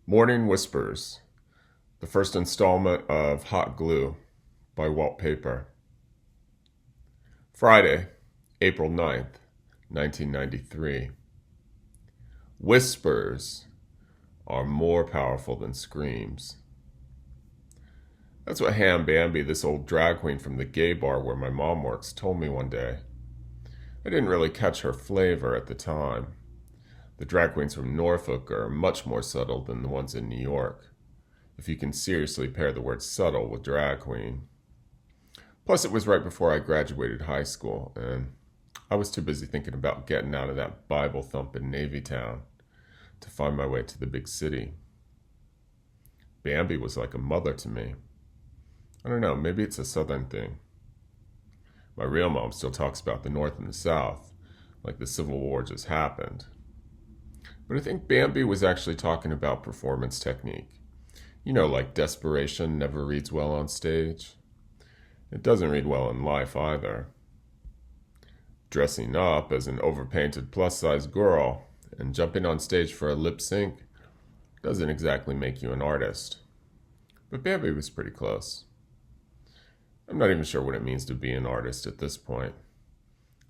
Morning Whispers, the first installment of Hot Glue by Waltpaper. Friday, April 9th, 1993. Whispers are more powerful than screams. That's what Ham Bambi, this old drag queen from the gay bar where my mom works, told me one day. I didn't really catch her flavor at the time. The drag queens from Norfolk are much more subtle than the ones in New York, if you can seriously pair the word subtle with drag queen. Plus, it was right before I graduated high school, and I was too busy thinking about getting out of that Bible-thumping Navy town to find my way to the big city. Bambi was like a mother to me. I don't know, maybe it's a southern thing. My real mom still talks about the North and the South, like the Civil War just happened. But I think Bambi was actually talking about performance technique. You know, like desperation never reads well on stage. It doesn't read well in life either. Dressing up as an overpainted plus-size girl and jumping on stage for a lip sync doesn't exactly make you an artist. But Bambi was pretty close. I'm not even sure what it means to be an artist at this point.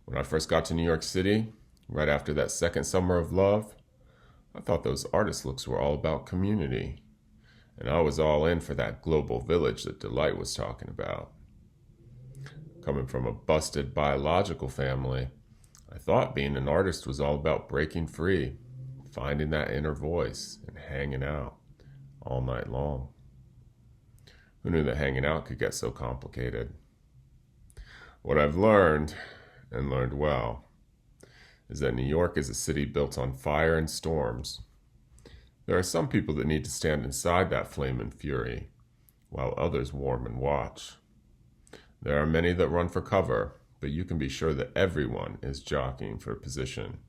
When I first got to New York City, right after that second summer of love, I thought those artist looks were all about community, and I was all in for that global village that Delight was talking about. Coming from a busted biological family, I thought being an artist was all about breaking free, finding that inner voice, and hanging out all night long. Who knew that hanging out could get so complicated? What I've learned, and learned well, is that New York is a city built on fire and storms. There are some people that need to stand inside that flame and fury, while others warm and watch. There are many that run for cover, but you can be sure that everyone is jockeying for position.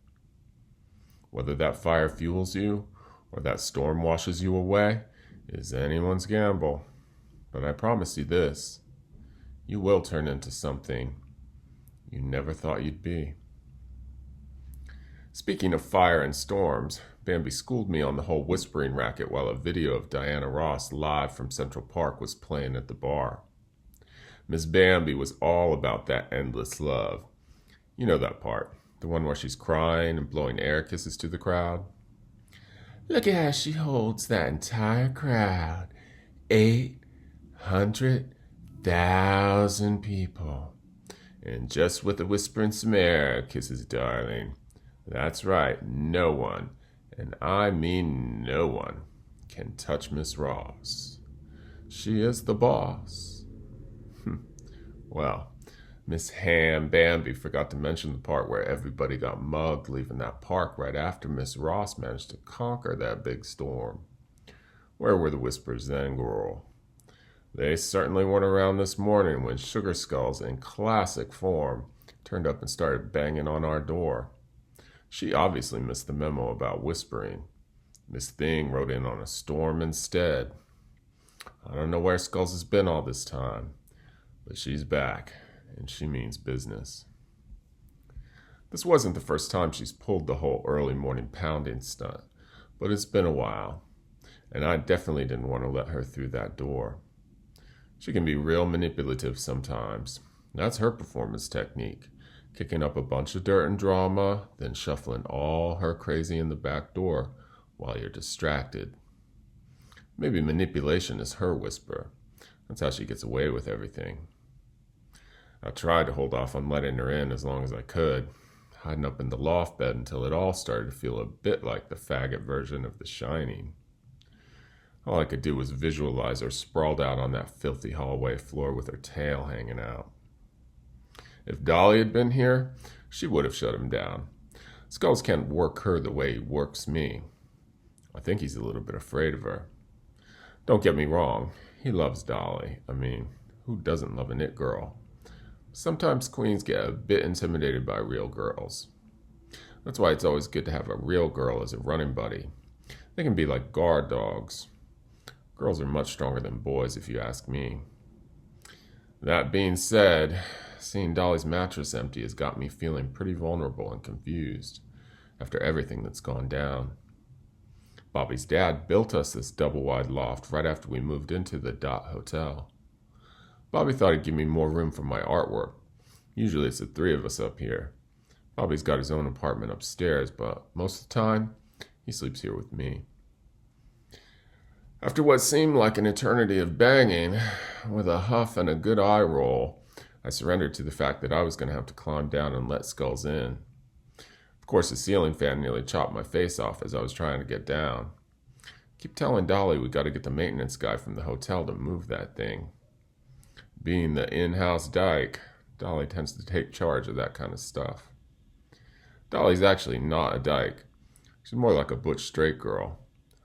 Whether that fire fuels you or that storm washes you away is anyone's gamble. But I promise you this, you will turn into something you never thought you'd be. Speaking of fire and storms, Bambi schooled me on the whole whispering racket while a video of Diana Ross live from Central Park was playing at the bar. Miss Bambi was all about that endless love. You know that part, the one where she's crying and blowing air kisses to the crowd. Look at how she holds that entire crowd. 800,000 people. And just with a whisper and some air kisses, darling. That's right, no one, and I mean no one, can touch Miss Ross. She is the boss. Well, Miss Ham Bambi forgot to mention the part where everybody got mugged leaving that park right after Miss Ross managed to conquer that big storm. Where were the whispers then, girl? They certainly weren't around this morning when Sugar Skulls in classic form turned up and started banging on our door. She obviously missed the memo about whispering. Miss Thing wrote in on a storm instead. I don't know where Skulls has been all this time, but she's back, and she means business. This wasn't the first time she's pulled the whole early morning pounding stunt, but it's been a while, and I definitely didn't want to let her through that door. She can be real manipulative sometimes. That's her performance technique. Kicking up a bunch of dirt and drama, then shuffling all her crazy in the back door while you're distracted. Maybe manipulation is her whisper. That's how she gets away with everything. I tried to hold off on letting her in as long as I could, hiding up in the loft bed until it all started to feel a bit like the faggot version of The Shining. All I could do was visualize her sprawled out on that filthy hallway floor with her tail hanging out. If Dolly had been here, she would have shut him down. Skulls can't work her the way he works me. I think he's a little bit afraid of her. Don't get me wrong, he loves Dolly. I mean, who doesn't love an it girl? Sometimes queens get a bit intimidated by real girls. That's why it's always good to have a real girl as a running buddy. They can be like guard dogs. Girls are much stronger than boys, if you ask me. That being said, seeing Dolly's mattress empty has got me feeling pretty vulnerable and confused after everything that's gone down. Bobby's dad built us this double-wide loft right after we moved into the Dot Hotel. Bobby thought he'd give me more room for my artwork. Usually it's the three of us up here. Bobby's got his own apartment upstairs, but most of the time, he sleeps here with me. After what seemed like an eternity of banging, with a huff and a good eye roll, I surrendered to the fact that I was going to have to climb down and let Skulls in. Of course, the ceiling fan nearly chopped my face off as I was trying to get down. I keep telling Dolly we got to get the maintenance guy from the hotel to move that thing. Being the in-house dyke, Dolly tends to take charge of that kind of stuff. Dolly's actually not a dyke. She's more like a butch straight girl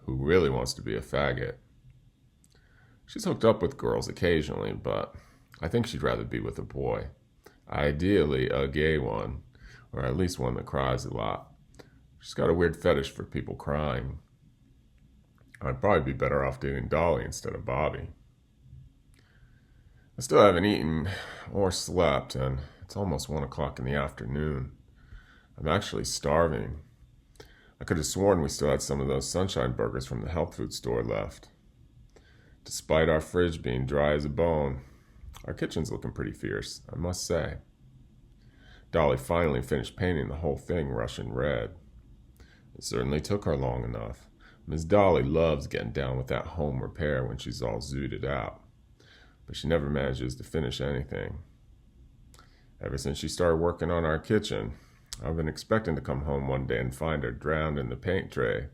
who really wants to be a faggot. She's hooked up with girls occasionally, but I think she'd rather be with a boy. Ideally, a gay one, or at least one that cries a lot. She's got a weird fetish for people crying. I'd probably be better off dating Dolly instead of Bobby. I still haven't eaten or slept, and it's almost 1 o'clock in the afternoon. I'm actually starving. I could have sworn we still had some of those sunshine burgers from the health food store left. Despite our fridge being dry as a bone, our kitchen's looking pretty fierce, I must say. Dolly finally finished painting the whole thing Russian red. It certainly took her long enough. Miss Dolly loves getting down with that home repair when she's all zooted out, but she never manages to finish anything. Ever since she started working on our kitchen, I've been expecting to come home one day and find her drowned in the paint tray.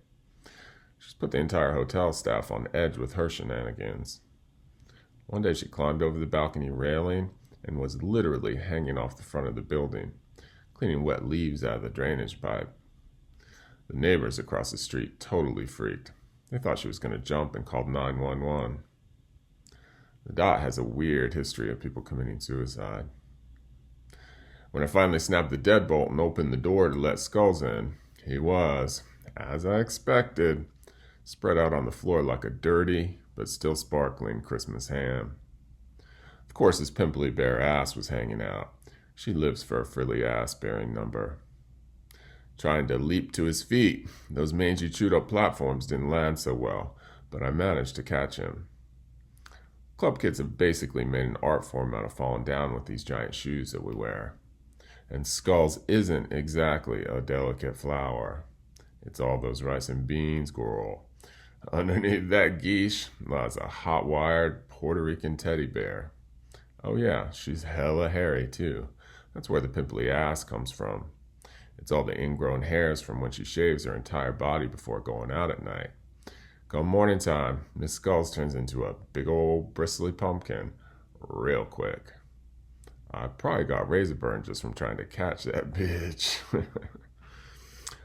She's put the entire hotel staff on edge with her shenanigans. One day she climbed over the balcony railing and was literally hanging off the front of the building, cleaning wet leaves out of the drainage pipe. The neighbors across the street totally freaked. They thought she was going to jump and called 911. The Dot has a weird history of people committing suicide. When I finally snapped the deadbolt and opened the door to let Skulls in, he was, as I expected, spread out on the floor like a dirty but still sparkling Christmas ham. Of course, his pimply bare ass was hanging out. She lives for a frilly ass-bearing number. Trying to leap to his feet, those mangy chewed-up platforms didn't land so well, but I managed to catch him. Club kids have basically made an art form out of falling down with these giant shoes that we wear. And Skulls isn't exactly a delicate flower. It's all those rice and beans, girl. Underneath that geesh lies a hot-wired Puerto Rican teddy bear. Oh yeah, she's hella hairy too. That's where the pimply ass comes from. It's all the ingrown hairs from when she shaves her entire body before going out at night. Come morning time, Miss Skulls turns into a big old bristly pumpkin real quick. I probably got razor burn just from trying to catch that bitch.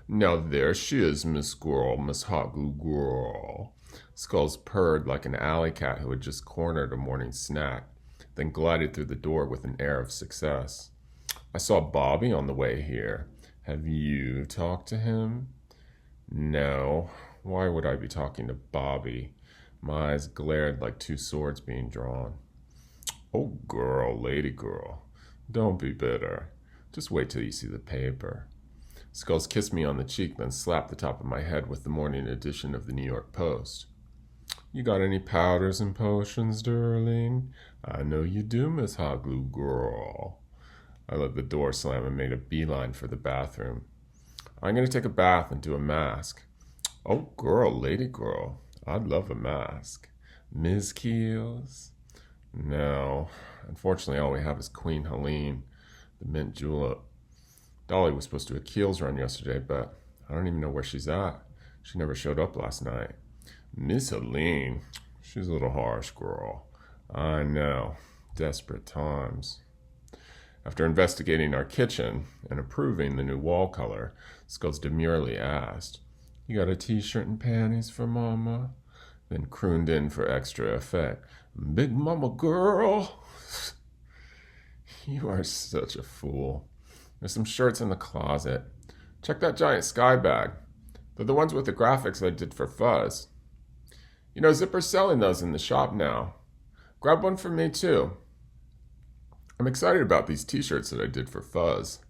Now there she is, Miss Squirrel, Miss Hot Glue Girl. Skulls purred like an alley cat who had just cornered a morning snack, then glided through the door with an air of success. I saw Bobby on the way here. Have you talked to him? No. Why would I be talking to Bobby? My eyes glared like two swords being drawn. Oh, girl, lady girl, don't be bitter. Just wait till you see the paper. Skulls kissed me on the cheek, then slapped the top of my head with the morning edition of the New York Post. You got any powders and potions, darling? I know you do, Miss Hot Glue Girl. I let the door slam and made a beeline for the bathroom. I'm going to take a bath and do a mask. Oh, girl, lady girl, I'd love a mask. Ms. Keels? No, unfortunately all we have is Queen Helene, the mint julep. Dolly was supposed to do a Keels run yesterday, but I don't even know where she's at. She never showed up last night. Miss Helene, she's a little harsh, girl. I know, desperate times. After investigating our kitchen and approving the new wall color, Skulls demurely asked, You got a t-shirt and panties for Mama? Then crooned in for extra effect, Big Mama girl. You are such a fool. There's some shirts in the closet. Check that giant sky bag. They're the ones with the graphics I did for Fuzz. You know, Zipper's selling those in the shop now. Grab one for me too. I'm excited about these t-shirts that I did for Fuzz.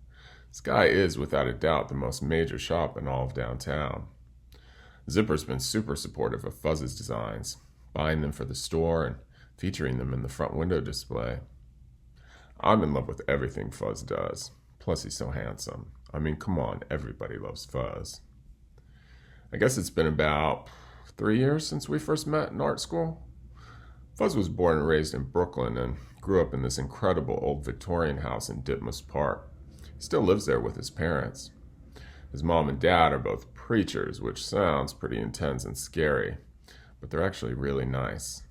Sky is, without a doubt, the most major shop in all of downtown. Zipper's been super supportive of Fuzz's designs, buying them for the store and featuring them in the front window display. I'm in love with everything Fuzz does. Plus, he's so handsome. I mean, come on, everybody loves Fuzz. I guess it's been about 3 years since we first met in art school. Fuzz was born and raised in Brooklyn and grew up in this incredible old Victorian house in Ditmas Park. He still lives there with his parents. His mom and dad are both preachers, which sounds pretty intense and scary, but they're actually really nice.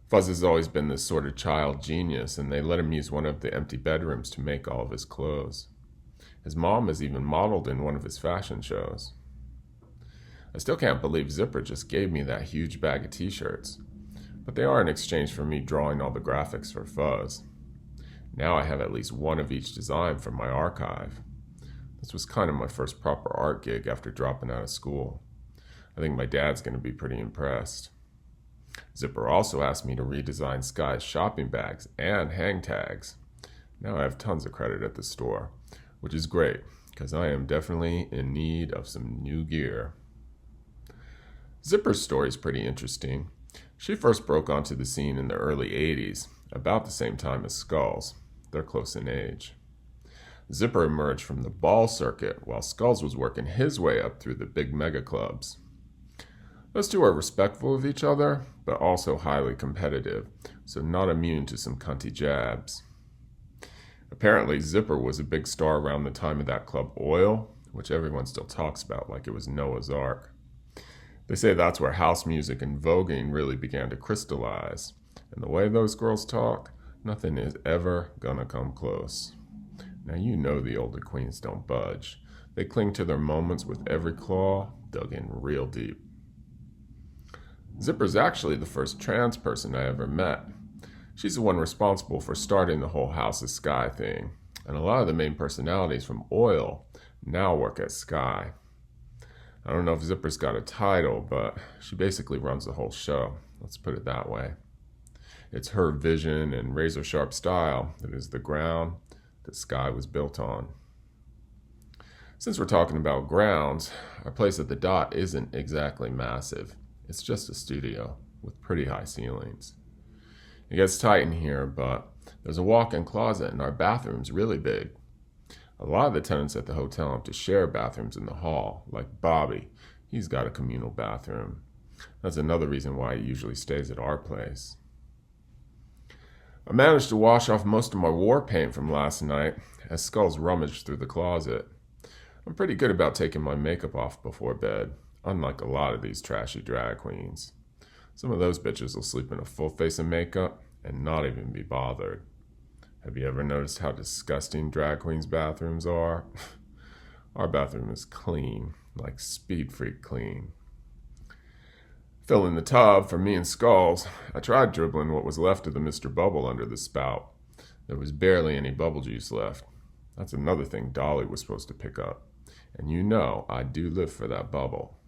Fuzz has always been this sort of child genius, and they let him use one of the empty bedrooms to make all of his clothes. His mom has even modeled in one of his fashion shows. I still can't believe Zipper just gave me that huge bag of t-shirts, but they are in exchange for me drawing all the graphics for Fuzz. Now I have at least one of each design from my archive. This was kind of my first proper art gig after dropping out of school. I think my dad's going to be pretty impressed. Zipper also asked me to redesign Sky's shopping bags and hang tags. Now I have tons of credit at the store, which is great, because I am definitely in need of some new gear. Zipper's story is pretty interesting. She first broke onto the scene in the early 80s, about the same time as Skulls. They're close in age. Zipper emerged from the ball circuit, while Skulls was working his way up through the big mega clubs. Those two are respectful of each other, but also highly competitive, so not immune to some cunty jabs. Apparently, Zipper was a big star around the time of that club Oil, which everyone still talks about like it was Noah's Ark. They say that's where house music and voguing really began to crystallize, and the way those girls talk, nothing is ever gonna come close. Now you know the older queens don't budge. They cling to their moments with every claw dug in real deep. Zipper's actually the first trans person I ever met. She's the one responsible for starting the whole House of Sky thing, and a lot of the main personalities from Oil now work at Sky. I don't know if Zipper's got a title, but she basically runs the whole show. Let's put it that way. It's her vision and razor-sharp style that is the ground that Sky was built on. Since we're talking about grounds, our place at the Dot isn't exactly massive. It's just a studio with pretty high ceilings. It gets tight in here, but there's a walk-in closet and our bathroom's really big. A lot of the tenants at the hotel have to share bathrooms in the hall, like Bobby. He's got a communal bathroom. That's another reason why he usually stays at our place. I managed to wash off most of my war paint from last night as Skulls rummaged through the closet. I'm pretty good about taking my makeup off before bed, unlike a lot of these trashy drag queens. Some of those bitches will sleep in a full face of makeup and not even be bothered. Have you ever noticed how disgusting drag queens' bathrooms are? Our bathroom is clean, like Speed Freak clean. Filling the tub for me and Skulls, I tried dribbling what was left of the Mr. Bubble under the spout. There was barely any bubble juice left. That's another thing Dolly was supposed to pick up. And you know I do live for that bubble.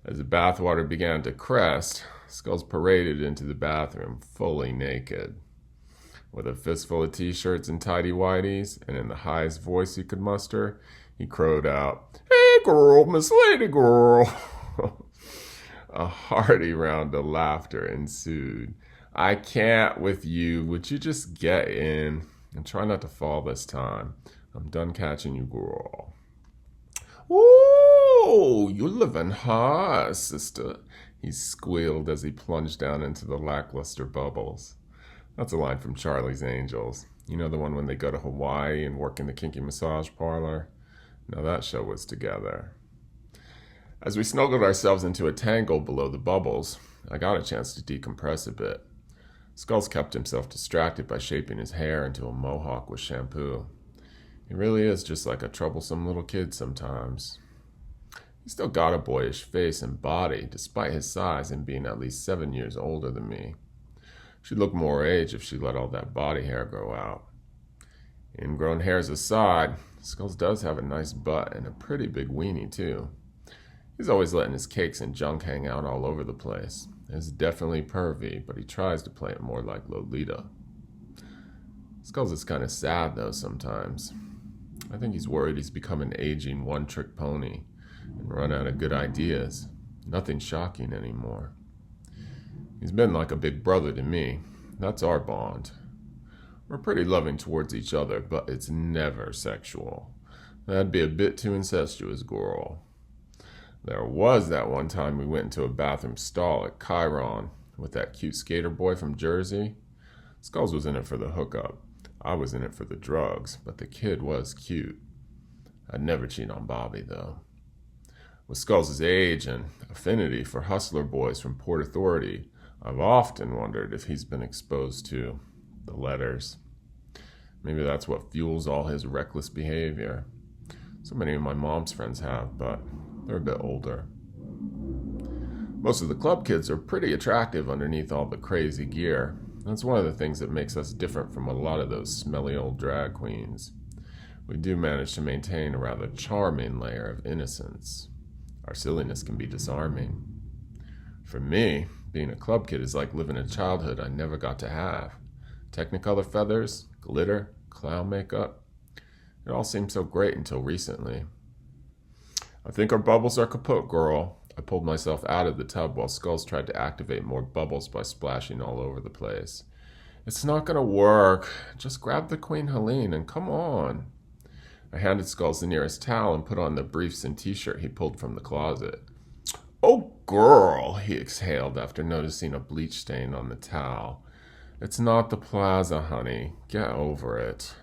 As the bathwater began to crest, Skulls paraded into the bathroom fully naked. With a fistful of t-shirts and tighty-whities, and in the highest voice he could muster, he crowed out, "Hey girl, Miss Lady Girl!" A hearty round of laughter ensued. "I can't with you. Would you just get in? And try not to fall this time. I'm done catching you, girl." "Ooh, you living hard, sister," he squealed as he plunged down into the lackluster bubbles. That's a line from Charlie's Angels. You know, the one when they go to Hawaii and work in the kinky massage parlor? Now that show was together. As we snuggled ourselves into a tangle below the bubbles, I got a chance to decompress a bit. Skulls kept himself distracted by shaping his hair into a mohawk with shampoo. He really is just like a troublesome little kid sometimes. He's still got a boyish face and body, despite his size and being at least 7 years older than me. She'd look more age if she let all that body hair grow out. Ingrown hairs aside, Skulls does have a nice butt and a pretty big weenie, too. He's always letting his cakes and junk hang out all over the place. It's definitely pervy, but he tries to play it more like Lolita. Skulls is kind of sad, though, sometimes. I think he's worried he's become an aging one-trick pony, and run out of good ideas. Nothing shocking anymore. He's been like a big brother to me. That's our bond. We're pretty loving towards each other, but it's never sexual. That'd be a bit too incestuous, girl. There was that one time we went into a bathroom stall at Chiron with that cute skater boy from Jersey. Skulls was in it for the hookup. I was in it for the drugs, but the kid was cute. I'd never cheat on Bobby, though. With Skulls' age and affinity for hustler boys from Port Authority, I've often wondered if he's been exposed to the letters. Maybe that's what fuels all his reckless behavior. So many of my mom's friends have, but they're a bit older. Most of the club kids are pretty attractive underneath all the crazy gear. That's one of the things that makes us different from a lot of those smelly old drag queens. We do manage to maintain a rather charming layer of innocence. Our silliness can be disarming. For me, being a club kid is like living a childhood I never got to have. Technicolor feathers, glitter, clown makeup. It all seemed so great until recently. I think our bubbles are kaput, girl. I pulled myself out of the tub while Skulls tried to activate more bubbles by splashing all over the place. It's not gonna work. Just grab the Queen Helene and come on. I handed Skulls the nearest towel and put on the briefs and t-shirt he pulled from the closet. Oh, girl, he exhaled after noticing a bleach stain on the towel. It's not the plaza, honey. Get over it.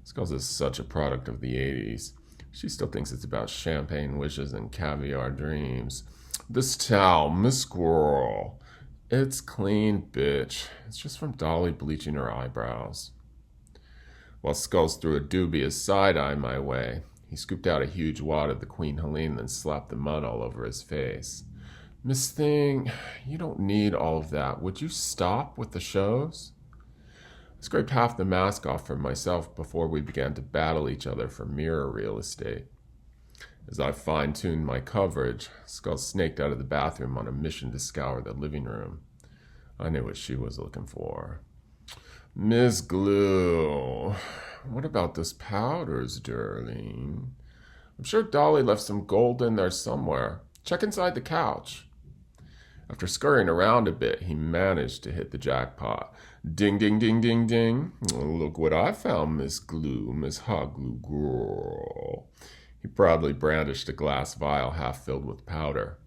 Skulls is such a product of the 80s. She still thinks it's about champagne wishes and caviar dreams. This towel, Miss Squirrel. It's clean, bitch. It's just from Dolly bleaching her eyebrows. While Skulls threw a dubious side-eye my way, he scooped out a huge wad of the Queen Helene and slapped the mud all over his face. Miss Thing, you don't need all of that. Would you stop with the shows? I scraped half the mask off for myself before we began to battle each other for mirror real estate. As I fine-tuned my coverage, Skulls snaked out of the bathroom on a mission to scour the living room. I knew what she was looking for. Miss Glue, what about those powders, darling? I'm sure Dolly left some gold in there somewhere. Check inside the couch. After scurrying around a bit, he managed to hit the jackpot. Ding, ding, ding, ding, ding. Look what I found, Miss Glue, Miss Hot Glue girl. He proudly brandished a glass vial half filled with powder.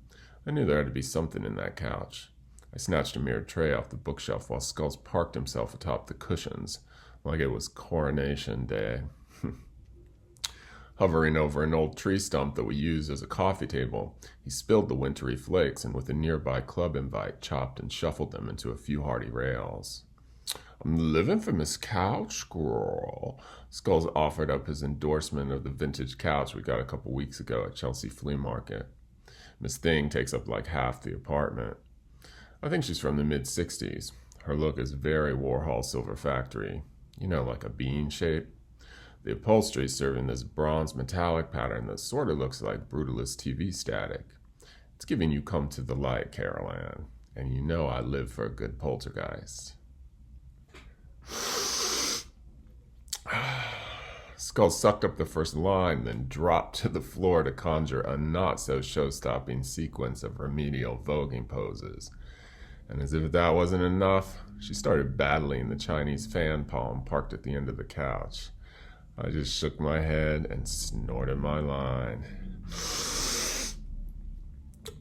I knew there had to be something in that couch. I snatched a mirrored tray off the bookshelf while Skulls parked himself atop the cushions, like it was Coronation Day. Hovering over an old tree stump that we used as a coffee table, he spilled the wintry flakes and with a nearby club invite chopped and shuffled them into a few hearty rails. I'm living for Miss Couch, girl. Skulls offered up his endorsement of the vintage couch we got a couple weeks ago at Chelsea Flea Market. Miss Thing takes up like half the apartment. I think she's from the mid-60s. Her look is very Warhol Silver Factory. You know, like a bean shape. The upholstery is serving this bronze metallic pattern that sort of looks like Brutalist TV static. It's giving you come to the light, Carol Ann. And you know I live for a good poltergeist. Skull sucked up the first line, then dropped to the floor to conjure a not-so-show-stopping sequence of remedial voguing poses. And as if that wasn't enough, she started battling the Chinese fan palm parked at the end of the couch. I just shook my head and snorted my line.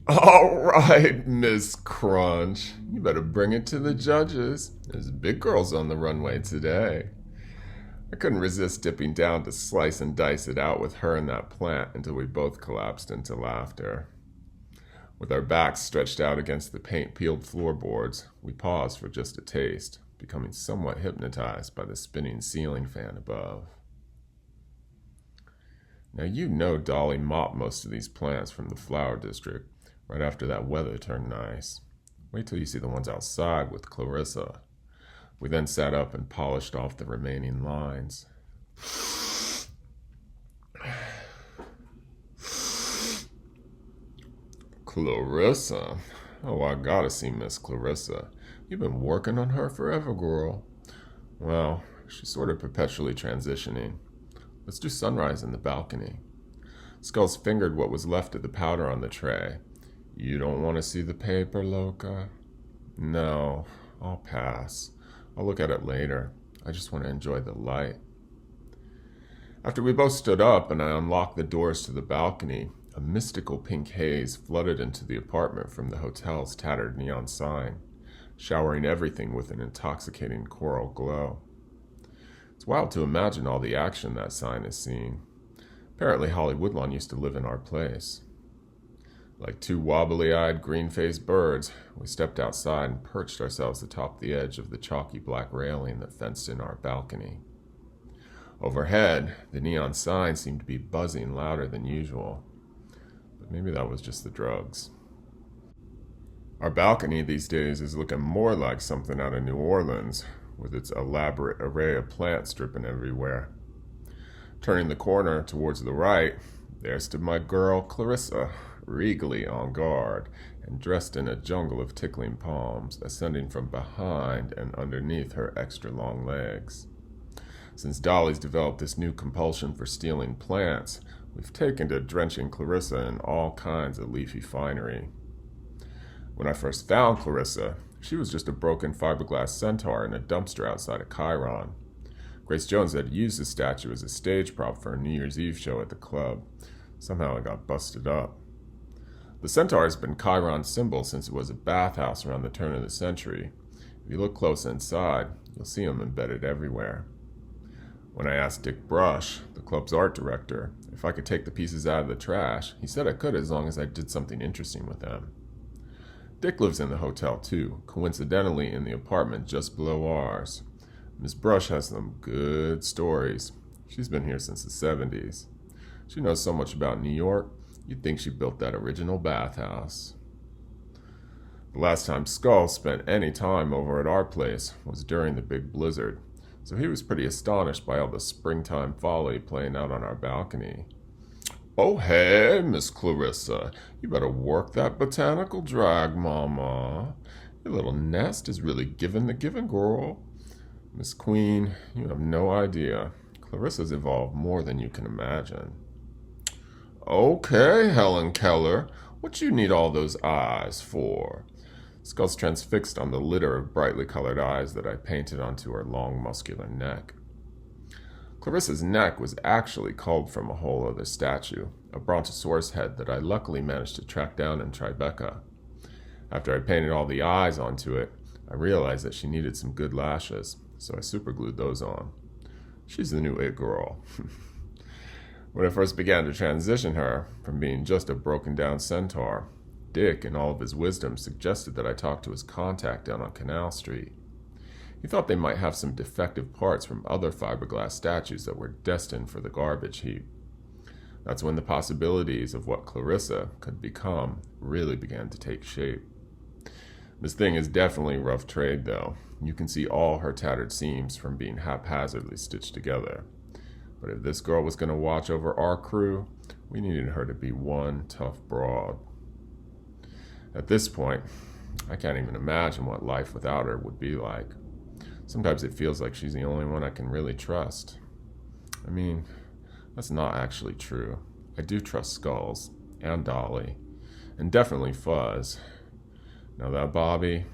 All right, Miss Crunch. You better bring it to the judges. There's big girls on the runway today. I couldn't resist dipping down to slice and dice it out with her and that plant until we both collapsed into laughter. With our backs stretched out against the paint-peeled floorboards, we paused for just a taste, becoming somewhat hypnotized by the spinning ceiling fan above. Now you know Dolly mopped most of these plants from the flower district right after that weather turned nice. Wait till you see the ones outside with Clarissa. We then sat up and polished off the remaining lines. Clarissa? Oh, I gotta see Miss Clarissa. You've been working on her forever, girl. Well, she's sort of perpetually transitioning. Let's do sunrise in the balcony. Skulls fingered what was left of the powder on the tray. You don't want to see the paper, Loca? No, I'll pass. I'll look at it later. I just want to enjoy the light. After we both stood up and I unlocked the doors to the balcony, a mystical pink haze flooded into the apartment from the hotel's tattered neon sign, showering everything with an intoxicating coral glow. It's wild to imagine all the action that sign has seen. Apparently Holly Woodlawn used to live in our place. Like two wobbly-eyed, green-faced birds, we stepped outside and perched ourselves atop the edge of the chalky black railing that fenced in our balcony. Overhead, the neon sign seemed to be buzzing louder than usual. But maybe that was just the drugs. Our balcony these days is looking more like something out of New Orleans, with its elaborate array of plants dripping everywhere. Turning the corner towards the right, there stood my girl Clarissa, regally on guard and dressed in a jungle of tickling palms, ascending from behind and underneath her extra-long legs. Since Dolly's developed this new compulsion for stealing plants, we've taken to drenching Clarissa in all kinds of leafy finery. When I first found Clarissa, she was just a broken fiberglass centaur in a dumpster outside of Chiron. Grace Jones had used the statue as a stage prop for a New Year's Eve show at the club. Somehow it got busted up. The centaur has been Chiron's symbol since it was a bathhouse around the turn of the century. If you look close inside, you'll see him embedded everywhere. When I asked Dick Brush, the club's art director, if I could take the pieces out of the trash, he said I could as long as I did something interesting with them. Dick lives in the hotel too, coincidentally in the apartment just below ours. Miss Brush has some good stories. She's been here since the 70s. She knows so much about New York, you'd think she built that original bathhouse. The last time Skull spent any time over at our place was during the big blizzard, so he was pretty astonished by all the springtime folly playing out on our balcony. "Oh, hey, Miss Clarissa, you better work that botanical drag, Mama. Your little nest is really giving the giving, girl. Miss Queen, you have no idea. Clarissa's evolved more than you can imagine." "Okay, Helen Keller, what you need all those eyes for?" Skull's transfixed on the litter of brightly colored eyes that I painted onto her long, muscular neck. Clarissa's neck was actually culled from a whole other statue, a brontosaurus head that I luckily managed to track down in Tribeca. After I painted all the eyes onto it, I realized that she needed some good lashes, so I superglued those on. She's the new it girl. When I first began to transition her from being just a broken-down centaur, Dick, in all of his wisdom, suggested that I talk to his contact down on Canal Street. He thought they might have some defective parts from other fiberglass statues that were destined for the garbage heap. That's when the possibilities of what Clarissa could become really began to take shape. This thing is definitely rough trade, though. You can see all her tattered seams from being haphazardly stitched together. But if this girl was going to watch over our crew, we needed her to be one tough broad. At this point, I can't even imagine what life without her would be like. Sometimes it feels like she's the only one I can really trust. I mean, that's not actually true. I do trust Skulls, and Dolly, and definitely Fuzz. Now that Bobby,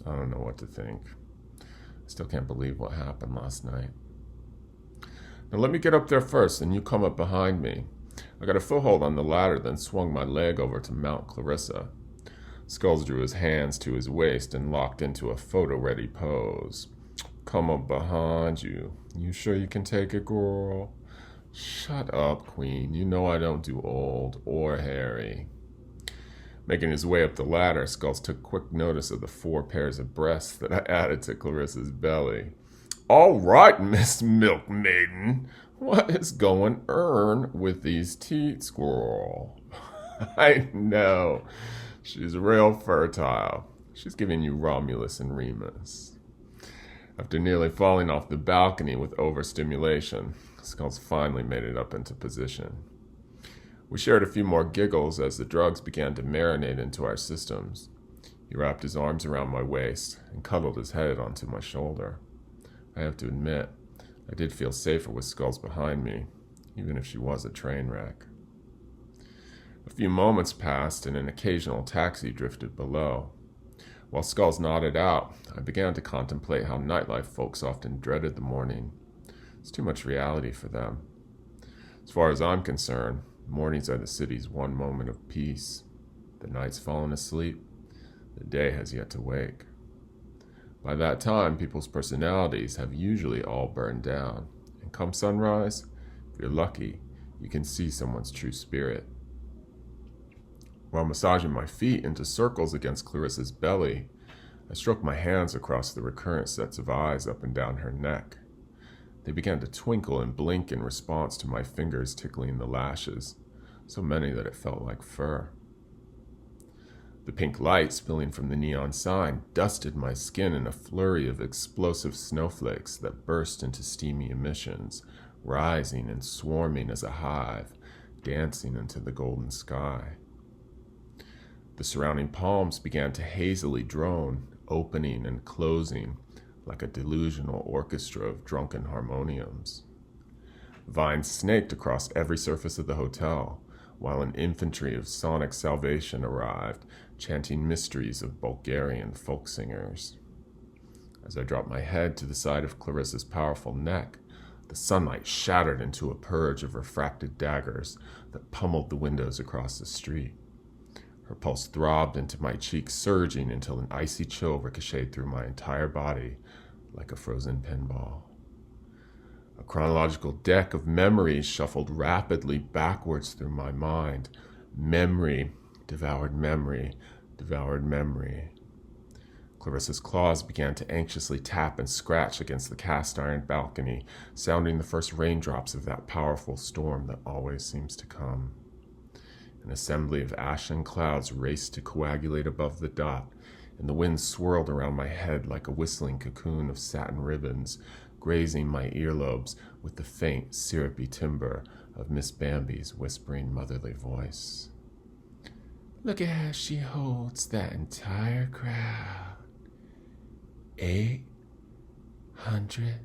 I don't know what to think. I still can't believe what happened last night. Now let me get up there first, and you come up behind me. I got a foothold on the ladder, then swung my leg over to mount Clarissa. Skulls drew his hands to his waist and locked into a photo-ready pose. "Come up behind you. You sure you can take it, girl?" "Shut up, Queen. You know I don't do old or hairy." Making his way up the ladder, Skulls took quick notice of the 4 pairs of breasts that I added to Clarissa's belly. "All right, Miss Milk Maiden. What is going on with these teats, girl?" "I know. She's real fertile. She's giving you Romulus and Remus." After nearly falling off the balcony with overstimulation, Skulls finally made it up into position. We shared a few more giggles as the drugs began to marinate into our systems. He wrapped his arms around my waist and cuddled his head onto my shoulder. I have to admit, I did feel safer with Skulls behind me, even if she was a train wreck. A few moments passed, and an occasional taxi drifted below. While skulls nodded out, I began to contemplate how nightlife folks often dreaded the morning. It's too much reality for them. As far as I'm concerned, mornings are the city's one moment of peace. The night's fallen asleep. The day has yet to wake. By that time, people's personalities have usually all burned down. And come sunrise, if you're lucky, you can see someone's true spirit. While massaging my feet into circles against Clarissa's belly, I stroked my hands across the recurrent sets of eyes up and down her neck. They began to twinkle and blink in response to my fingers tickling the lashes, so many that it felt like fur. The pink light spilling from the neon sign dusted my skin in a flurry of explosive snowflakes that burst into steamy emissions, rising and swarming as a hive, dancing into the golden sky. The surrounding palms began to hazily drone, opening and closing like a delusional orchestra of drunken harmoniums. Vines snaked across every surface of the hotel, while an infantry of sonic salvation arrived, chanting mysteries of Bulgarian folk singers. As I dropped my head to the side of Clarissa's powerful neck, the sunlight shattered into a purge of refracted daggers that pummeled the windows across the street. Her pulse throbbed into my cheek, surging until an icy chill ricocheted through my entire body like a frozen pinball. A chronological deck of memories shuffled rapidly backwards through my mind. Memory devoured memory, devoured memory. Clarissa's claws began to anxiously tap and scratch against the cast-iron balcony, sounding the first raindrops of that powerful storm that always seems to come. An assembly of ashen clouds raced to coagulate above the dot, and the wind swirled around my head like a whistling cocoon of satin ribbons, grazing my earlobes with the faint, syrupy timbre of Miss Bambi's whispering motherly voice. Look at how she holds that entire crowd. 800,000